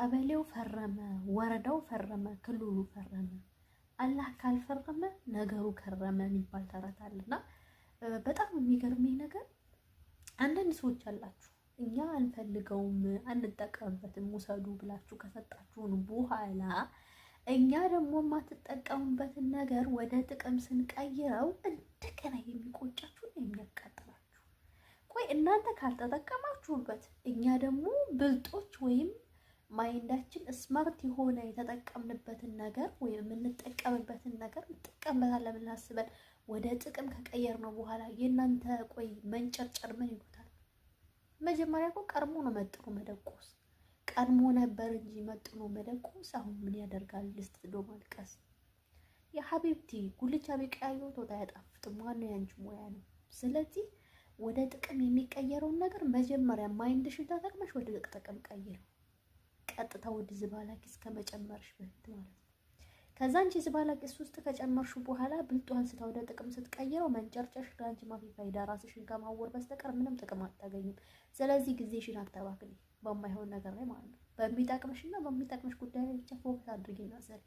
ቀበሌው ፈረመ፣ ወረዳው ፈረመ፣ ክልሉ ፈረመ፣ አላህ ካልፈረመ ነገሩ ከረመ የሚባል ተረት አለና በጣም የሚገርመኝ ነገር አንዳንድ ሰዎች አላችሁ እኛ አንፈልገውም አንጠቀምበትም ውሰዱ ብላችሁ ከሰጣችሁን በኋላ እኛ ደግሞ የማትጠቀሙበትን ነገር ወደ ጥቅም ስንቀይረው እንደገና የሚቆጫችሁ የሚያቃጥላችሁ። ቆይ እናንተ ካልተጠቀማችሁበት እኛ ደግሞ ብልጦች ወይም ማይንዳችን ስማርት የሆነ የተጠቀምንበትን ነገር ወይም የምንጠቀምበትን ነገር እንጠቀምበታለን ብለን አስበን ወደ ጥቅም ከቀየር ነው በኋላ የእናንተ ቆይ መንጨርጨር ምን ይሉታል? መጀመሪያ እኮ ቀድሞ ነው መጥኖ መደቆስ፣ ቀድሞ ነበር እንጂ መጥኖ መደቆስ አሁን ምን ያደርጋል? ልስት ዶ ማልቀስ። የሀቢብቲ ጉልቻ ቢቀያየው ተውጣ ያጣፍጥም። ዋናው ያንቺ ሙያ ነው። ስለዚህ ወደ ጥቅም የሚቀየረውን ነገር መጀመሪያ ማይንድሽን ተጠቅመሽ ወደ ጥቅም ቀይረው። ቀጥታ ወደ ዝባላቂስ ከመጨመርሽ በፊት ማለት ነው። ከዛ አንቺ ዝባላቂስ ውስጥ ከጨመርሽ በኋላ ብልጧን ስታ ወደ ጥቅም ስትቀይረው መንጨርጨሽ ዳንቺ ማፊ ፋይዳ ራስሽን ከማወር በስተቀር ምንም ጥቅም አታገኝም። ስለዚህ ጊዜሽን አታባክኝ በማይሆን ነገር ላይ ማለት ነው። በሚጠቅምሽና በሚጠቅምሽ ጉዳይ ላይ ብቻ ፎከስ አድርጊና ሰሪ።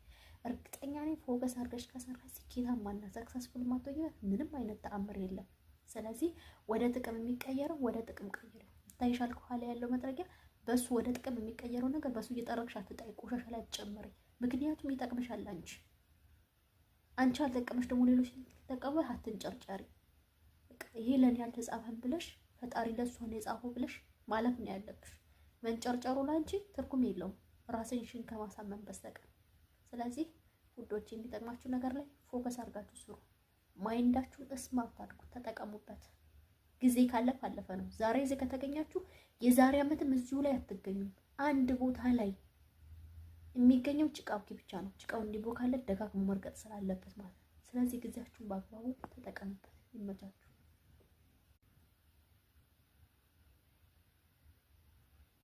እርግጠኛ ነኝ ፎከስ አድርገሽ ከሰራሽ ስኬታማና ሰክሰስፉል ማትሆኚበት ምንም አይነት ተአምር የለም። ስለዚህ ወደ ጥቅም የሚቀየረው ወደ ጥቅም ቀይረው። ታይሻል ከኋላ ያለው መጥረጊያ በሱ ወደ ጥቅም የሚቀየረው ነገር በሱ እየጠረግሽ አትጣይ፣ ቆሻሻ ላይ አትጨምሪ። ምክንያቱም ይጠቅምሻል። አንቺ አልጠቀመሽ ደግሞ ሌሎች ተጠቀሙ፣ አትንጨርጨሪ። ይሄ ለኔ ያልተጻፈን ብለሽ ፈጣሪ ለሱ ነው የጻፈው ብለሽ ማለፍ ነው ያለብሽ። መንጨርጨሩ ላንቺ ትርጉም የለውም ራስሽን ከማሳመን በስተቀር። ስለዚህ ውዶች የሚጠቅማችሁ ነገር ላይ ፎከስ አድርጋችሁ ስሩ። ማይንዳችሁን ስማርት አድርጉት፣ ተጠቀሙበት። ጊዜ ካለፈ አለፈ ነው። ዛሬ እዚህ ከተገኛችሁ የዛሬ ዓመትም እዚሁ ላይ አትገኙም። አንድ ቦታ ላይ የሚገኘው ጭቃው ብቻ ነው። ጭቃው እንዲቦካለት ደጋግሞ መርገጥ ስላለበት ማለት ነው። ስለዚህ ጊዜያችሁን በአግባቡ ተጠቀሙበት። ይመቻችሁ።